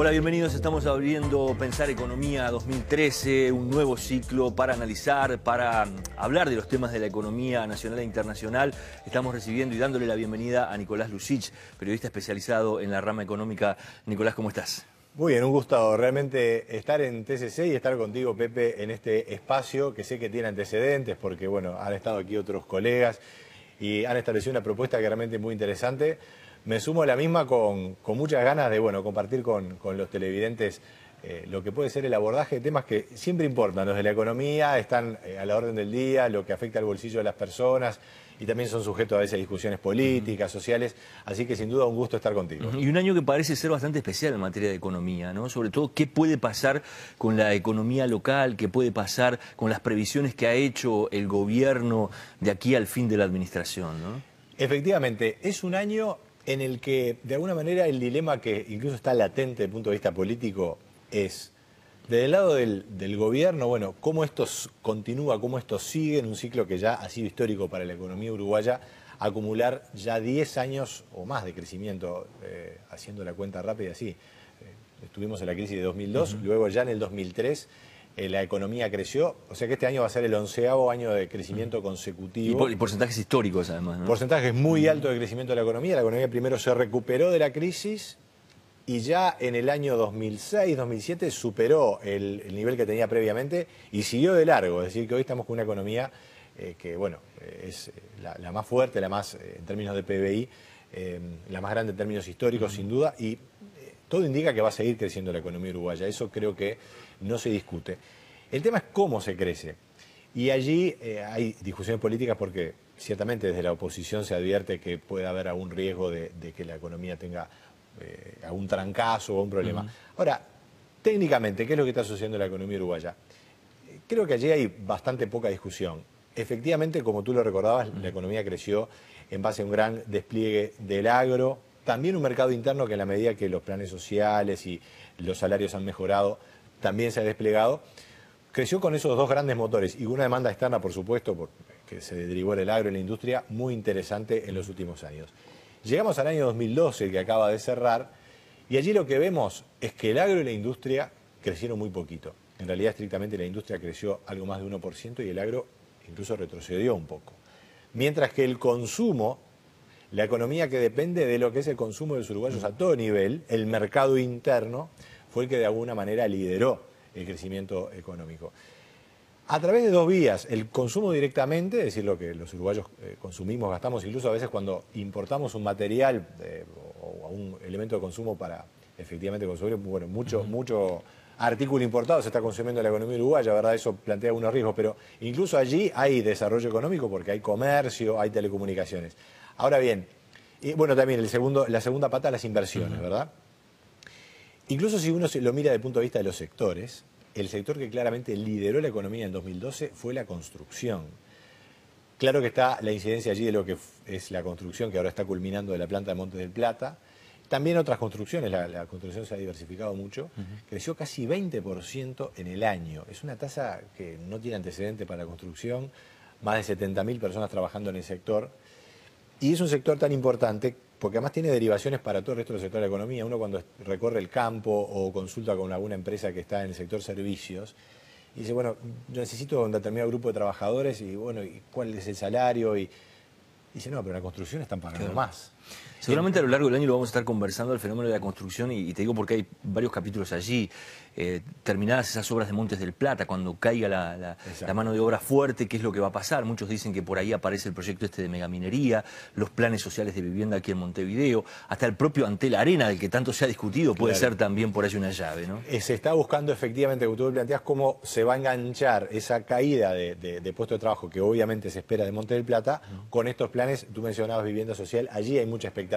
Hola, bienvenidos. Estamos abriendo Pensar Economía 2013, un nuevo ciclo para analizar, para hablar de los temas de la economía nacional e internacional. Estamos recibiendo y dándole la bienvenida a Nicolás Lussich, periodista especializado en la rama económica. Nicolás, ¿cómo estás? Muy bien, un gusto realmente estar en TCC y estar contigo, Pepe, en este espacio que sé que tiene antecedentes porque, bueno, han estado aquí otros colegas y han establecido una propuesta que realmente es muy interesante. Me sumo a la misma con muchas ganas de, bueno, compartir con los televidentes lo que puede ser el abordaje de temas que siempre importan. Los de la economía están a la orden del día, lo que afecta al bolsillo de las personas y también son sujetos a veces a discusiones políticas, sociales. Así que sin duda un gusto estar contigo. Y un año que parece ser bastante especial en materia de economía, ¿no? Sobre todo, ¿qué puede pasar con la economía local? ¿Qué puede pasar con las previsiones que ha hecho el gobierno de aquí al fin de la administración, ¿no? Efectivamente, es un año en el que, de alguna manera, el dilema que incluso está latente desde el punto de vista político es, desde el lado del gobierno, bueno, cómo esto continúa, cómo esto sigue en un ciclo que ya ha sido histórico para la economía uruguaya, acumular ya 10 años o más de crecimiento, haciendo la cuenta rápida así. Estuvimos en la crisis de 2002, luego ya en el 2003... la economía creció, o sea que este año va a ser el 11º año de crecimiento consecutivo. Y porcentajes históricos además, ¿no? Porcentajes muy altos de crecimiento de la economía primero se recuperó de la crisis y ya en el año 2006-2007 superó el nivel que tenía previamente y siguió de largo, es decir que hoy estamos con una economía que, bueno, es la más fuerte, la más, en términos de PBI, la más grande en términos históricos sin duda y todo indica que va a seguir creciendo la economía uruguaya, eso creo que no se discute. El tema es cómo se crece. Y allí hay discusiones políticas porque ciertamente desde la oposición se advierte que puede haber algún riesgo de que la economía tenga algún trancazo o algún problema. Ahora, técnicamente, ¿qué es lo que está sucediendo en la economía uruguaya? Creo que allí hay bastante poca discusión. Efectivamente, como tú lo recordabas, la economía creció en base a un gran despliegue del agro, también un mercado interno que en la medida que los planes sociales y los salarios han mejorado, también se ha desplegado. Creció con esos dos grandes motores y una demanda externa, por supuesto, que se derivó del agro y la industria, muy interesante en los últimos años. Llegamos al año 2012, que acaba de cerrar, y allí lo que vemos es que el agro y la industria crecieron muy poquito. En realidad, estrictamente, la industria creció algo más de 1% y el agro incluso retrocedió un poco. Mientras que el consumo, la economía que depende de lo que es el consumo de los uruguayos a todo nivel, el mercado interno, fue el que de alguna manera lideró el crecimiento económico. A través de dos vías, el consumo directamente, es decir, lo que los uruguayos consumimos, gastamos, incluso a veces cuando importamos un material o un elemento de consumo para efectivamente consumir, bueno, mucho artículo importado se está consumiendo en la economía uruguaya, ¿verdad? Eso plantea algunos riesgos, pero incluso allí hay desarrollo económico porque hay comercio, hay telecomunicaciones. Ahora bien, y bueno, también la segunda pata, las inversiones, ¿verdad? Incluso si uno lo mira desde el punto de vista de los sectores, el sector que claramente lideró la economía en 2012 fue la construcción. Claro que está la incidencia allí de lo que es la construcción, que ahora está culminando de la planta de Montes del Plata. También otras construcciones, la construcción se ha diversificado mucho, creció casi 20% en el año. Es una tasa que no tiene antecedente para la construcción, más de 70.000 personas trabajando en el sector. Y es un sector tan importante porque además tiene derivaciones para todo el resto del sector de la economía. Uno cuando recorre el campo o consulta con alguna empresa que está en el sector servicios, y dice, bueno, yo necesito un determinado grupo de trabajadores y bueno, ¿y cuál es el salario? Y dice, no, pero en la construcción están pagando más. Seguramente a lo largo del año lo vamos a estar conversando, el fenómeno de la construcción, y te digo porque hay varios capítulos allí. Terminadas esas obras de Montes del Plata, cuando caiga la mano de obra fuerte, ¿qué es lo que va a pasar? Muchos dicen que por ahí aparece el proyecto este de megaminería, los planes sociales de vivienda aquí en Montevideo, hasta el propio Antel Arena, del que tanto se ha discutido, puede ser también por ahí una llave, ¿no? Se está buscando efectivamente, como tú planteas, cómo se va a enganchar esa caída de puestos de trabajo que obviamente se espera de Montes del Plata con estos planes. Tú mencionabas vivienda social, allí hay mucha expectativa.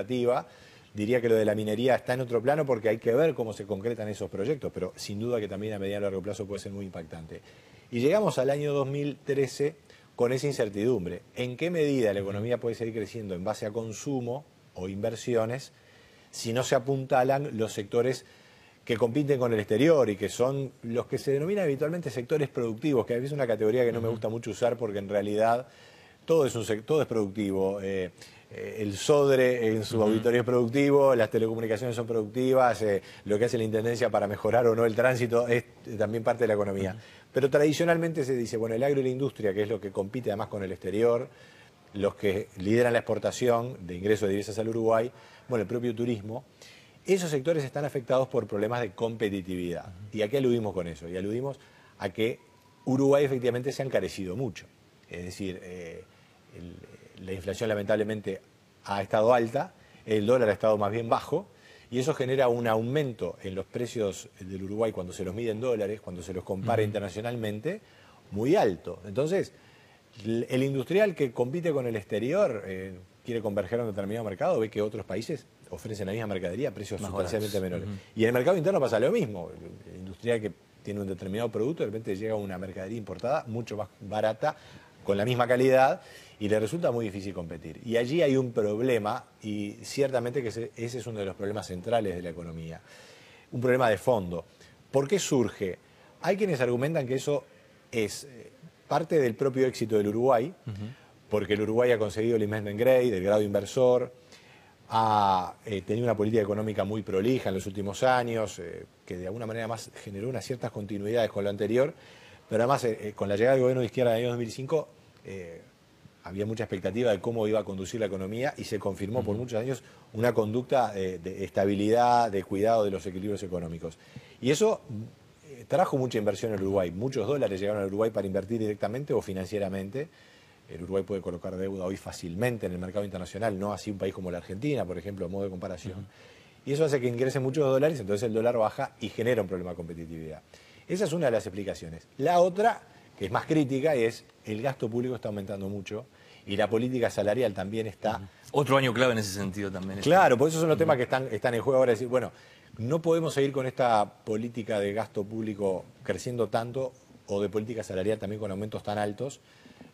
Diría que lo de la minería está en otro plano porque hay que ver cómo se concretan esos proyectos, pero sin duda que también a mediano y largo plazo puede ser muy impactante. Y llegamos al año 2013 con esa incertidumbre. ¿En qué medida la economía puede seguir creciendo en base a consumo o inversiones si no se apuntalan los sectores que compiten con el exterior y que son los que se denominan habitualmente sectores productivos, que es una categoría que no me gusta mucho usar porque en realidad todo es productivo. el Sodre en su auditorio es productivo, las telecomunicaciones son productivas, lo que hace la Intendencia para mejorar o no el tránsito es también parte de la economía. Pero tradicionalmente se dice, bueno, el agro y la industria, que es lo que compite además con el exterior, los que lideran la exportación de ingresos de divisas al Uruguay, bueno, el propio turismo, esos sectores están afectados por problemas de competitividad. ¿Y a qué aludimos con eso? Y aludimos a que Uruguay efectivamente se ha encarecido mucho. Es decir, la inflación lamentablemente ha estado alta, el dólar ha estado más bien bajo, y eso genera un aumento en los precios del Uruguay cuando se los mide en dólares, cuando se los compara internacionalmente, muy alto. Entonces, el industrial que compite con el exterior, quiere converger a un determinado mercado, ve que otros países ofrecen la misma mercadería a precios sustancialmente menores. Y en el mercado interno pasa lo mismo. El industrial que tiene un determinado producto, de repente llega una mercadería importada mucho más barata, con la misma calidad, y le resulta muy difícil competir. Y allí hay un problema, y ciertamente que ese es uno de los problemas centrales de la economía. Un problema de fondo. ¿Por qué surge? Hay quienes argumentan que eso es parte del propio éxito del Uruguay, porque el Uruguay ha conseguido el investment grade, el grado inversor, ha tenido una política económica muy prolija en los últimos años, que de alguna manera más generó unas ciertas continuidades con lo anterior, pero además con la llegada del gobierno de izquierda en el año 2005 había mucha expectativa de cómo iba a conducir la economía y se confirmó por muchos años una conducta de estabilidad, de cuidado de los equilibrios económicos. Y eso trajo mucha inversión en Uruguay, muchos dólares llegaron al Uruguay para invertir directamente o financieramente. El Uruguay puede colocar deuda hoy fácilmente en el mercado internacional, no así un país como la Argentina, por ejemplo, a modo de comparación. Y eso hace que ingresen muchos dólares, entonces el dólar baja y genera un problema de competitividad. Esa es una de las explicaciones. La otra, que es más crítica, es el gasto público está aumentando mucho y la política salarial también está... Otro año clave en ese sentido también. Claro, por eso son los temas que están en juego ahora. Es decir, bueno, no podemos seguir con esta política de gasto público creciendo tanto o de política salarial también con aumentos tan altos,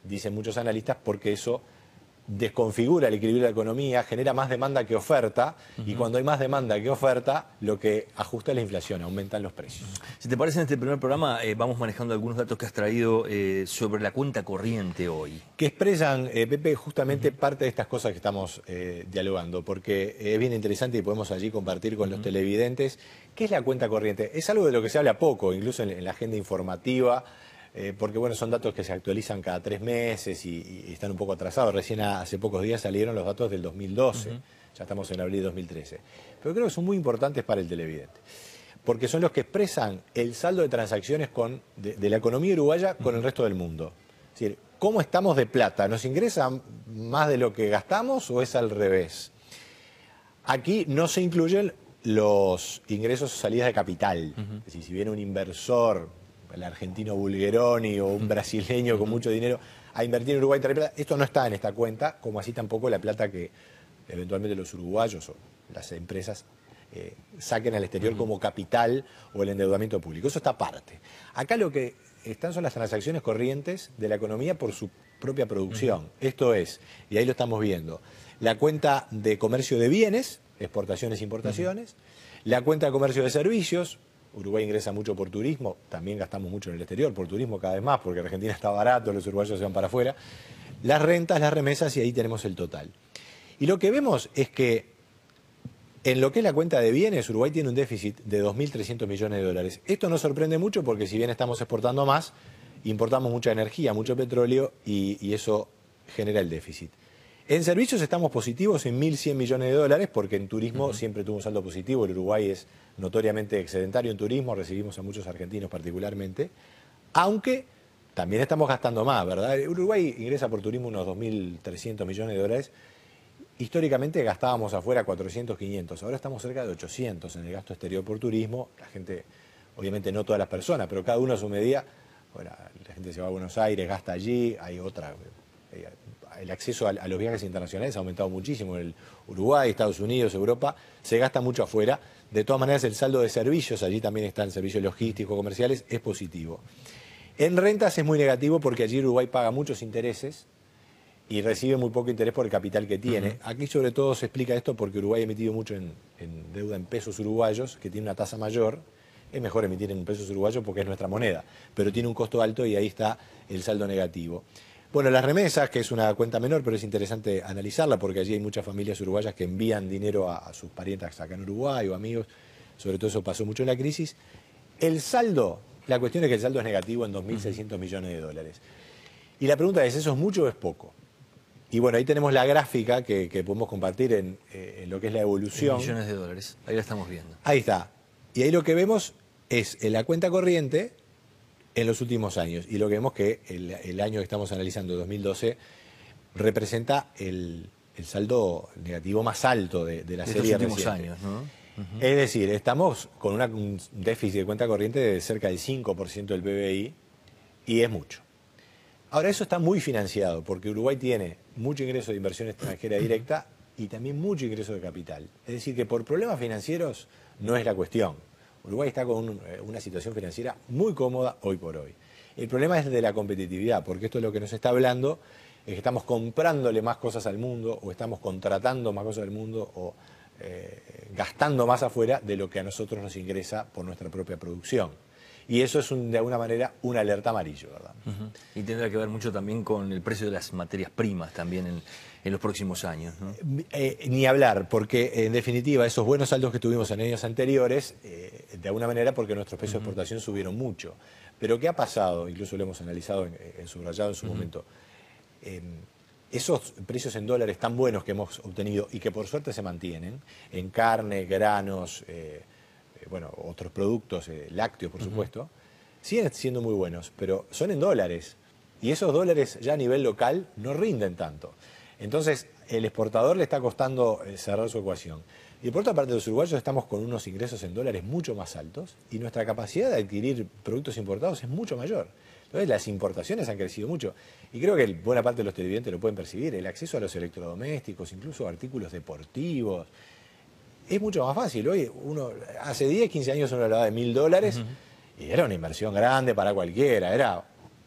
dicen muchos analistas, porque eso desconfigura el equilibrio de la economía, genera más demanda que oferta, y cuando hay más demanda que oferta, lo que ajusta es la inflación, aumentan los precios. Si te parece, en este primer programa vamos manejando algunos datos que has traído sobre la cuenta corriente hoy. Que expresan, Pepe, justamente parte de estas cosas que estamos dialogando, porque es bien interesante y podemos allí compartir con los televidentes qué es la cuenta corriente. Es algo de lo que se habla poco, incluso en la agenda informativa, porque bueno, son datos que se actualizan cada 3 meses y están un poco atrasados. Recién hace pocos días salieron los datos del 2012, ya estamos en abril de 2013. Pero creo que son muy importantes para el televidente, porque son los que expresan el saldo de transacciones de la economía uruguaya con el resto del mundo. Es decir, ¿cómo estamos de plata? ¿Nos ingresan más de lo que gastamos o es al revés? Aquí no se incluyen los ingresos o salidas de capital. Es decir, si viene un inversor, el argentino Bulgeroni o un brasileño con mucho dinero a invertir en Uruguay, esto no está en esta cuenta, como así tampoco la plata que eventualmente los uruguayos o las empresas saquen al exterior como capital o el endeudamiento público. Eso está aparte. Acá lo que están son las transacciones corrientes de la economía por su propia producción. Esto es, y ahí lo estamos viendo, la cuenta de comercio de bienes, exportaciones e importaciones, la cuenta de comercio de servicios. Uruguay ingresa mucho por turismo, también gastamos mucho en el exterior, por turismo cada vez más, porque Argentina está barato, los uruguayos se van para afuera. Las rentas, las remesas, y ahí tenemos el total. Y lo que vemos es que en lo que es la cuenta de bienes, Uruguay tiene un déficit de 2.300 millones de dólares. Esto nos sorprende mucho porque si bien estamos exportando más, importamos mucha energía, mucho petróleo, y eso genera el déficit. En servicios estamos positivos en 1.100 millones de dólares, porque en turismo siempre tuvo un saldo positivo. El Uruguay es notoriamente excedentario en turismo, recibimos a muchos argentinos particularmente, aunque también estamos gastando más, ¿verdad? Uruguay ingresa por turismo unos 2.300 millones de dólares. Históricamente gastábamos afuera 400, 500, ahora estamos cerca de 800 en el gasto exterior por turismo. La gente, obviamente no todas las personas, pero cada uno a su medida. Bueno, la gente se va a Buenos Aires, gasta allí, hay otra... El acceso a los viajes internacionales ha aumentado muchísimo en el Uruguay, Estados Unidos, Europa, se gasta mucho afuera. De todas maneras, el saldo de servicios, allí también están servicios logísticos, comerciales, es positivo. En rentas es muy negativo porque allí Uruguay paga muchos intereses y recibe muy poco interés por el capital que tiene. Aquí sobre todo se explica esto porque Uruguay ha emitido mucho en deuda en pesos uruguayos, que tiene una tasa mayor. Es mejor emitir en pesos uruguayos porque es nuestra moneda, pero tiene un costo alto y ahí está el saldo negativo. Bueno, las remesas, que es una cuenta menor, pero es interesante analizarla porque allí hay muchas familias uruguayas que envían dinero a sus parientes acá en Uruguay o amigos, sobre todo eso pasó mucho en la crisis. El saldo, la cuestión es que el saldo es negativo en 2.600 millones de dólares. Y la pregunta es, ¿eso es mucho o es poco? Y bueno, ahí tenemos la gráfica que podemos compartir en lo que es la evolución. Millones de dólares, ahí la estamos viendo. Ahí está. Y ahí lo que vemos es en la cuenta corriente en los últimos años. Y lo que vemos que el año que estamos analizando, 2012, representa el saldo negativo más alto de la serie de estos últimos reciente. años, ¿no? Es decir, estamos con un déficit de cuenta corriente de cerca del 5% del PBI y es mucho. Ahora, eso está muy financiado porque Uruguay tiene mucho ingreso de inversión extranjera directa y también mucho ingreso de capital. Es decir, que por problemas financieros no es la cuestión. Uruguay está con una situación financiera muy cómoda hoy por hoy. El problema es de la competitividad, porque esto es lo que nos está hablando, es que estamos comprándole más cosas al mundo o estamos contratando más cosas al mundo o gastando más afuera de lo que a nosotros nos ingresa por nuestra propia producción. Y eso es, de alguna manera, una alerta amarillo, ¿verdad? Y tendrá que ver mucho también con el precio de las materias primas también en los próximos años, ¿no? Ni hablar, porque en definitiva esos buenos saldos que tuvimos en años anteriores, de alguna manera porque nuestros precios de exportación subieron mucho. Pero ¿qué ha pasado? Incluso lo hemos analizado en subrayado en su momento. Esos precios en dólares tan buenos que hemos obtenido y que por suerte se mantienen, en carne, granos, bueno, otros productos, lácteos por supuesto, siguen siendo muy buenos, pero son en dólares. Y esos dólares ya a nivel local no rinden tanto. Entonces, el exportador le está costando cerrar su ecuación. Y por otra parte, los uruguayos estamos con unos ingresos en dólares mucho más altos y nuestra capacidad de adquirir productos importados es mucho mayor. Entonces, las importaciones han crecido mucho. Y creo que buena parte de los televidentes lo pueden percibir. El acceso a los electrodomésticos, incluso a artículos deportivos, es mucho más fácil. Hoy, hace 10, 15 años uno hablaba de $1.000 y era una inversión grande para cualquiera, era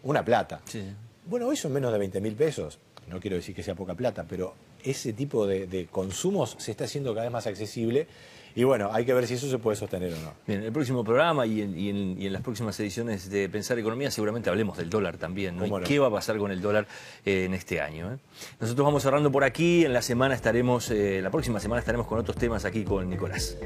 una plata. Sí. Bueno, hoy son menos de 20.000 pesos. No quiero decir que sea poca plata, pero ese tipo de consumos se está haciendo cada vez más accesible y bueno, hay que ver si eso se puede sostener o no. Bien, en el próximo programa y en las próximas ediciones de Pensar Economía seguramente hablemos del dólar también, ¿no? ¿Cómo ¿Y no? qué va a pasar con el dólar en este año, ¿eh? Nosotros vamos cerrando por aquí, en la próxima semana estaremos con otros temas aquí con Nicolás.